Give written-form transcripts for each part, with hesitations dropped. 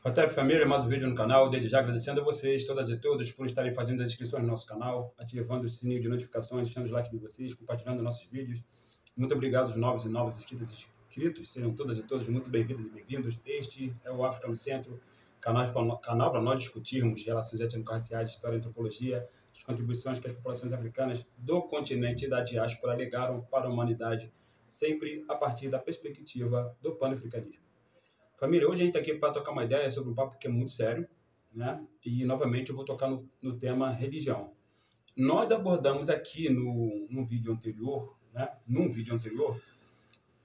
Otep Família, mais um vídeo no canal. Desde já agradecendo a vocês, todas e todos, por estarem fazendo as inscrições no nosso canal, ativando o sininho de notificações, deixando o like de vocês, compartilhando nossos vídeos. Muito obrigado aos novos e novas inscritas e inscritos. Sejam todas e todos muito bem-vindas e bem-vindos. Este é o África no Centro, canal para nós discutirmos relações étnico-raciais, história e antropologia, as contribuições que as populações africanas do continente e da diáspora legaram para a humanidade, sempre a partir da perspectiva do pan-africanismo. Família, hoje a gente está aqui para tocar uma ideia sobre um papo que é muito sério, né? E, novamente, eu vou tocar no tema religião. Nós abordamos aqui num vídeo anterior, né?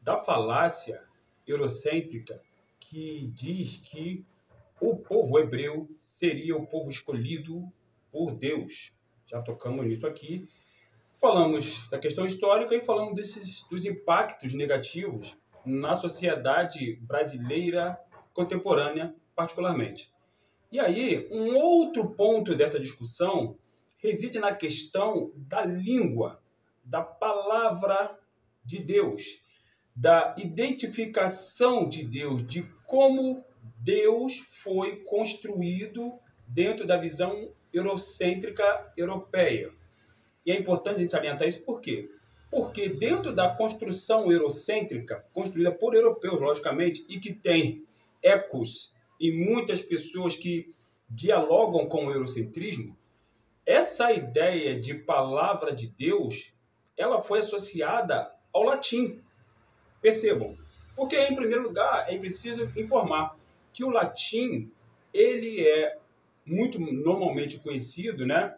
Da falácia eurocêntrica que diz que o povo hebreu seria o povo escolhido por Deus. Já tocamos nisso aqui. Falamos da questão histórica e falamos dos impactos negativos na sociedade brasileira contemporânea, particularmente. E aí, um outro ponto dessa discussão reside na questão da língua, da palavra de Deus, da identificação de Deus, de como Deus foi construído dentro da visão eurocêntrica europeia. E é importante a gente salientar isso por quê? Porque dentro da construção eurocêntrica, construída por europeus, logicamente, e que tem ecos em muitas pessoas que dialogam com o eurocentrismo, essa ideia de palavra de Deus, ela foi associada ao latim. Percebam. Porque, em primeiro lugar, é preciso informar que o latim, ele é muito normalmente conhecido, né,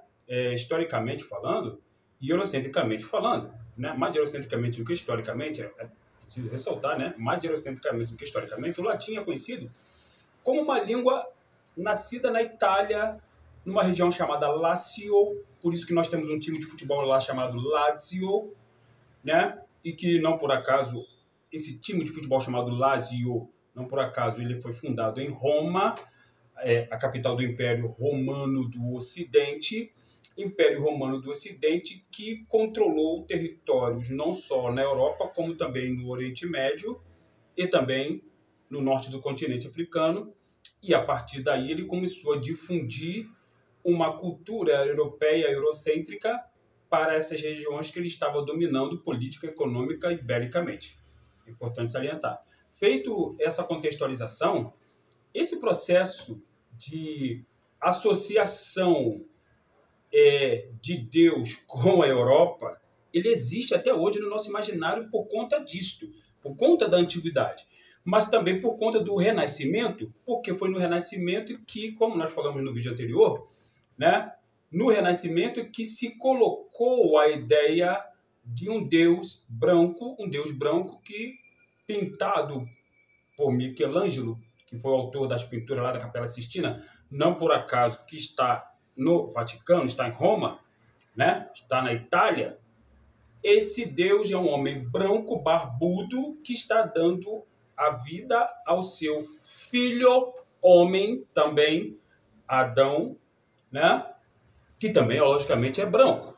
historicamente falando, e eurocentricamente falando, né? Mais eurocentricamente do que historicamente, é preciso ressaltar, né? Mais eurocentricamente do que historicamente, o latim é conhecido como uma língua nascida na Itália, numa região chamada Lácio, por isso que nós temos um time de futebol lá chamado Lazio, né? E que não por acaso, esse time de futebol chamado Lazio, não por acaso, ele foi fundado em Roma, a capital do Império Romano do Ocidente, Império Romano do Ocidente, que controlou territórios não só na Europa, como também no Oriente Médio e também no norte do continente africano. E, a partir daí, ele começou a difundir uma cultura europeia, eurocêntrica, para essas regiões que ele estava dominando política e econômica e belicamente. É importante salientar. Feito essa contextualização, esse processo de associação de Deus com a Europa, ele existe até hoje no nosso imaginário por conta disto, por conta da antiguidade, mas também por conta do Renascimento, porque foi no Renascimento que, como nós falamos no vídeo anterior, né, no Renascimento que se colocou a ideia de um Deus branco que, pintado por Michelangelo, que foi o autor das pinturas lá da Capela Sistina, não por acaso que está no Vaticano, está em Roma, né? Está na Itália. Esse Deus é um homem branco, barbudo, que está dando a vida ao seu filho, homem também, Adão, né? Que também, logicamente, é branco.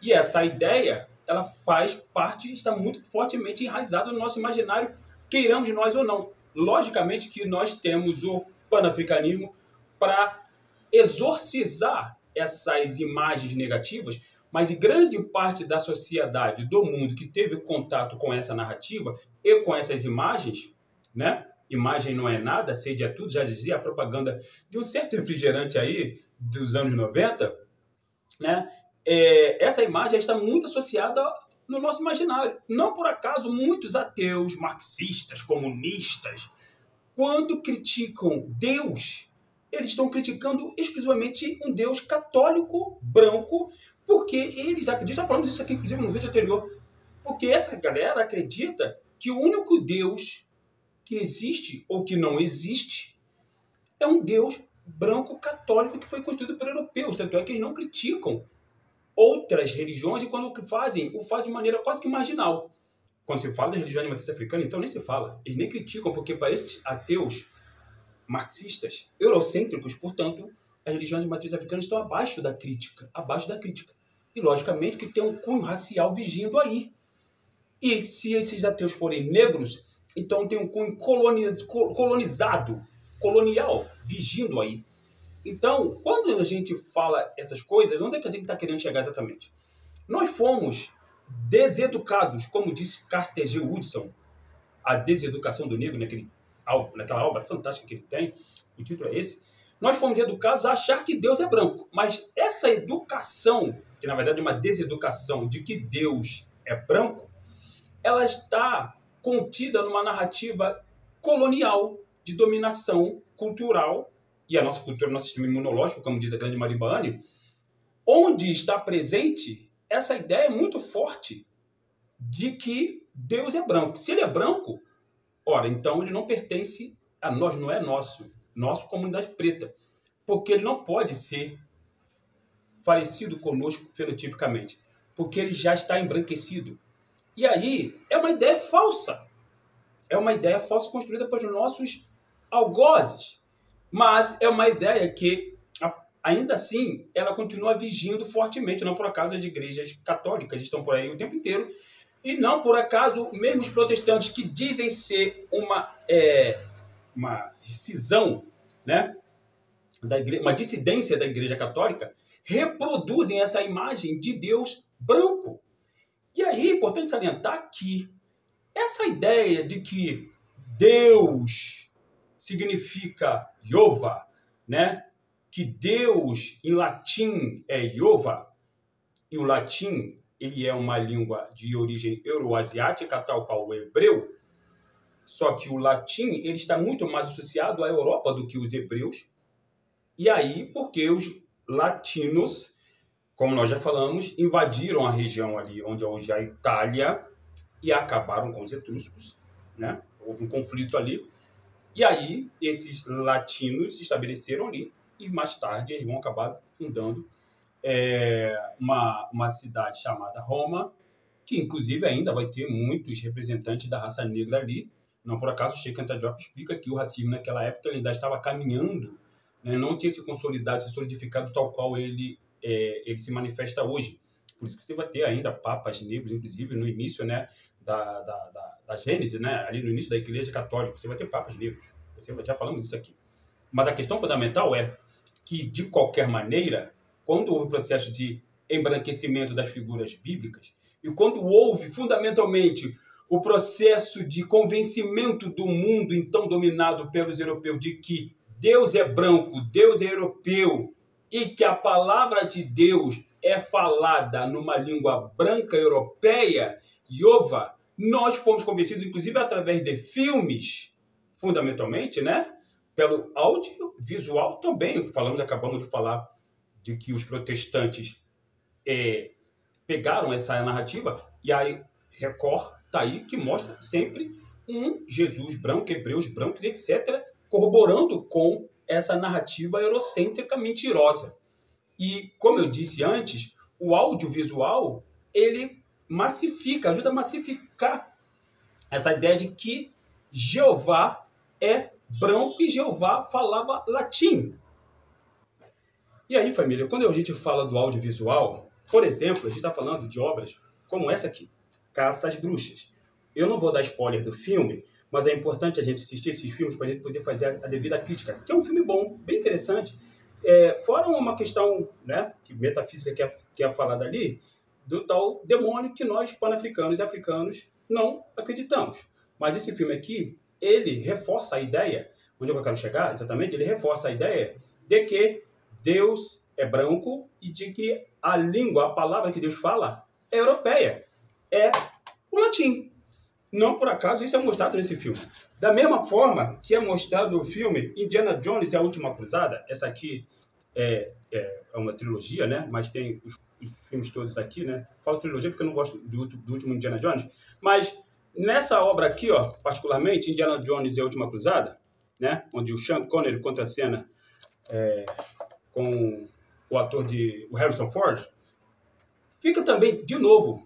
E essa ideia, ela faz parte, está muito fortemente enraizada no nosso imaginário, queiramos nós ou não. Logicamente que nós temos o panafricanismo para exorcizar essas imagens negativas, mas grande parte da sociedade, do mundo que teve contato com essa narrativa e com essas imagens, né? Imagem não é nada, sede é tudo, já dizia a propaganda de um certo refrigerante aí dos anos 90, né? Essa imagem está muito associada no nosso imaginário. Não por acaso muitos ateus, marxistas, comunistas, quando criticam Deus, eles estão criticando exclusivamente um Deus católico, branco, porque eles acreditam, já falamos isso aqui inclusive no vídeo anterior, porque essa galera acredita que o único Deus que existe ou que não existe é um Deus branco católico que foi construído por europeus, tanto é que eles não criticam outras religiões e quando o fazem de maneira quase que marginal. Quando se fala da religião de matriz africana, então nem se fala. Eles nem criticam, porque para esses ateus marxistas, eurocêntricos, portanto, as religiões de matriz africana estão abaixo da crítica. E, logicamente, que tem um cunho racial vigindo aí. E se esses ateus forem negros, então tem um cunho colonizado colonial vigindo aí. Então, quando a gente fala essas coisas, onde é que a gente está querendo chegar exatamente? Nós fomos deseducados, como disse Carter G. Woodson, A Deseducação do Negro, naquela obra fantástica que ele tem, o título é esse. Nós fomos educados a achar que Deus é branco, mas essa educação, que na verdade é uma deseducação de que Deus é branco, ela está contida numa narrativa colonial de dominação cultural, e a nossa cultura, nosso sistema imunológico, como diz a grande Marimba Ani, onde está presente essa ideia muito forte de que Deus é branco. Se ele é branco, ora, então ele não pertence a nós, não é nossa comunidade preta, porque ele não pode ser parecido conosco fenotipicamente, porque ele já está embranquecido. E aí é uma ideia falsa. É uma ideia falsa construída pelos nossos algozes. Mas é uma ideia que, ainda assim, ela continua vigindo fortemente. Não por acaso as igrejas católicas estão por aí o tempo inteiro. E não por acaso, mesmo os protestantes que dizem ser uma cisão, né, uma dissidência da igreja católica, reproduzem essa imagem de Deus branco. E aí é importante salientar que essa ideia de que Deus significa Jeová, né? Que Deus em latim é Jeová, e o latim ele é uma língua de origem euroasiática, tal qual o hebreu, só que o latim ele está muito mais associado à Europa do que os hebreus, e aí porque os latinos, como nós já falamos, invadiram a região ali onde hoje é a Itália e acabaram com os etruscos, né? Houve um conflito ali. E aí esses latinos se estabeleceram ali e mais tarde eles vão acabar fundando uma cidade chamada Roma, que inclusive ainda vai ter muitos representantes da raça negra ali. Não por acaso, Sheikh Anta Diop explica que o racismo naquela época ele ainda estava caminhando, né? Não tinha se consolidado, se solidificado tal qual ele se manifesta hoje. Por isso que você vai ter ainda papas negros, inclusive, no início, né, da Gênese, né, ali no início da Igreja Católica, você vai ter papas negros. Já falamos isso aqui. Mas a questão fundamental é que, de qualquer maneira, quando houve o processo de embranquecimento das figuras bíblicas e quando houve, fundamentalmente, o processo de convencimento do mundo, então dominado pelos europeus, de que Deus é branco, Deus é europeu, e que a palavra de Deus é falada numa língua branca europeia, Jeová, nós fomos convencidos, inclusive através de filmes, fundamentalmente, né? Pelo audiovisual também. Acabamos de falar de que os protestantes pegaram essa narrativa, e aí Record está aí que mostra sempre um Jesus branco, hebreus brancos, etc., corroborando com essa narrativa eurocêntrica mentirosa. E, como eu disse antes, o audiovisual, ele ajuda a massificar essa ideia de que Jeová é branco e Jeová falava latim. E aí, família, quando a gente fala do audiovisual, por exemplo, a gente está falando de obras como essa aqui, Caça às Bruxas. Eu não vou dar spoiler do filme, mas é importante a gente assistir esses filmes para a gente poder fazer a devida crítica, que é um filme bom, bem interessante. Fora uma questão, né, metafísica que é falada ali, do tal demônio que nós, pan-africanos e africanos, não acreditamos. Mas esse filme aqui, ele reforça a ideia, onde eu quero chegar exatamente, ele reforça a ideia de que Deus é branco e de que a língua, a palavra que Deus fala, é europeia, é o latim. Não por acaso isso é mostrado nesse filme. Da mesma forma que é mostrado no filme Indiana Jones e a Última Cruzada, essa aqui é uma trilogia, né? Mas tem os filmes todos aqui, né? Falo trilogia porque eu não gosto do último Indiana Jones, mas nessa obra aqui, ó, particularmente, Indiana Jones e a Última Cruzada, né? Onde o Sean Connery contracena com o ator o Harrison Ford, fica também, de novo,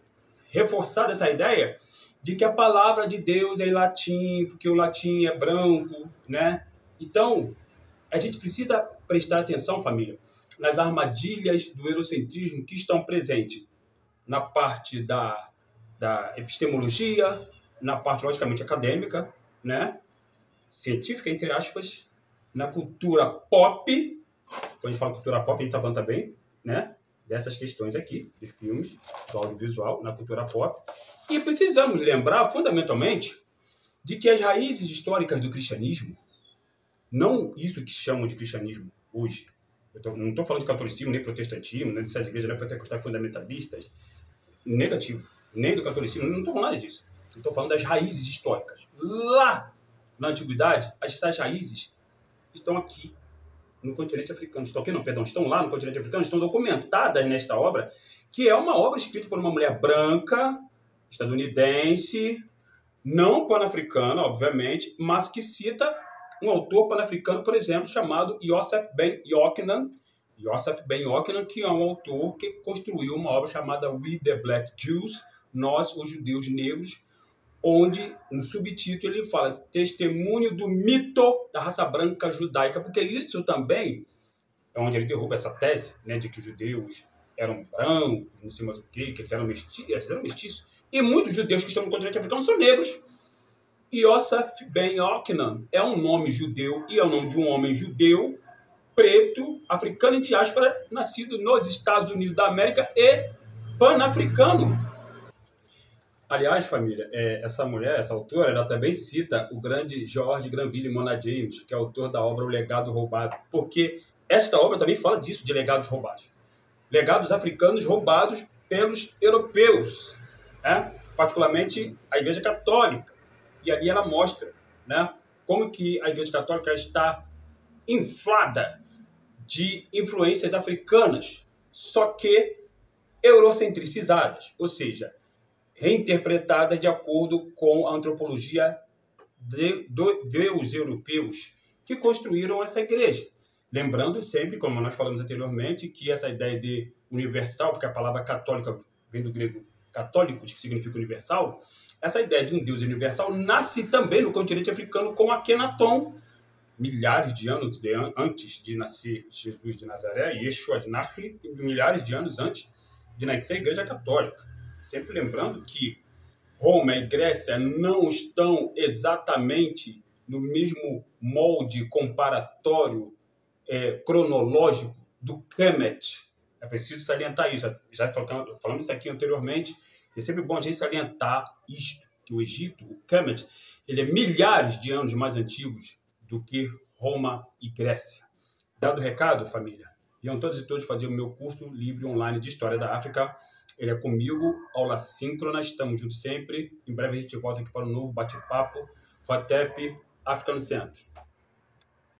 reforçada essa ideia de que a palavra de Deus é em latim, porque o latim é branco, né? Então, a gente precisa prestar atenção, família, nas armadilhas do eurocentrismo que estão presentes na parte da epistemologia, na parte, logicamente, acadêmica, né? Científica, entre aspas, na cultura pop. Quando a gente fala cultura pop, a gente está falando também, né, dessas questões aqui, dos filmes, do audiovisual, na cultura pop. E precisamos lembrar, fundamentalmente, de que as raízes históricas do cristianismo, não isso que chamam de cristianismo hoje, não estou falando de catolicismo, nem protestantismo, nem dessas igrejas nem pentecostais fundamentalistas, negativo, nem do catolicismo, não estou falando nada disso. Estou falando das raízes históricas. Lá na antiguidade, essas raízes estão aqui no continente africano. Estão aqui, não, perdão, estão lá no continente africano, estão documentadas nesta obra, que é uma obra escrita por uma mulher branca, estadunidense, não pan-africana, obviamente, mas que cita um autor pan-africano, por exemplo, chamado Yosef Ben Jochanaan. Yosef Ben Jochanaan, que é um autor que construiu uma obra chamada We the Black Jews, Nós, os Judeus Negros, onde, no subtítulo, ele fala testemunho do mito da raça branca judaica, porque isso também é onde ele derruba essa tese, né, de que os judeus eram brancos, não sei mais o quê, que eles eram mestiços. E muitos judeus que estão no continente africano são negros. Yosef Ben Jochanaan é um nome judeu e é o nome de um homem judeu, preto, africano em diáspora, nascido nos Estados Unidos da América e pan-africano. Aliás, família, essa mulher, essa autora, ela também cita o grande George Granville Mona James, que é autor da obra O Legado Roubado, porque esta obra também fala disso, de legados roubados. Legados africanos roubados pelos europeus, né? Particularmente a Igreja Católica. E ali ela mostra, né, como que a Igreja Católica está inflada de influências africanas, só que eurocentricizadas, ou seja, reinterpretada de acordo com a antropologia dos europeus que construíram essa igreja. Lembrando sempre, como nós falamos anteriormente, que essa ideia de universal, porque a palavra católica vem do grego católicos, que significa universal, essa ideia de um Deus universal nasce também no continente africano com Akhenaton, milhares de anos antes de nascer Jesus de Nazaré, Yeshua de Nazaré, milhares de anos antes de nascer a Igreja Católica. Sempre lembrando que Roma e Grécia não estão exatamente no mesmo molde comparatório cronológico do Kemet. É preciso salientar isso. Já falamos isso aqui anteriormente. É sempre bom a gente salientar isto, que o Egito, o Kemet, ele é milhares de anos mais antigos do que Roma e Grécia. Dado o recado, família, iam todos e todos fazer o meu curso livre online de História da África. Ele é comigo, aula síncrona, estamos juntos sempre. Em breve a gente volta aqui para um novo bate-papo. Hotep, África no Centro.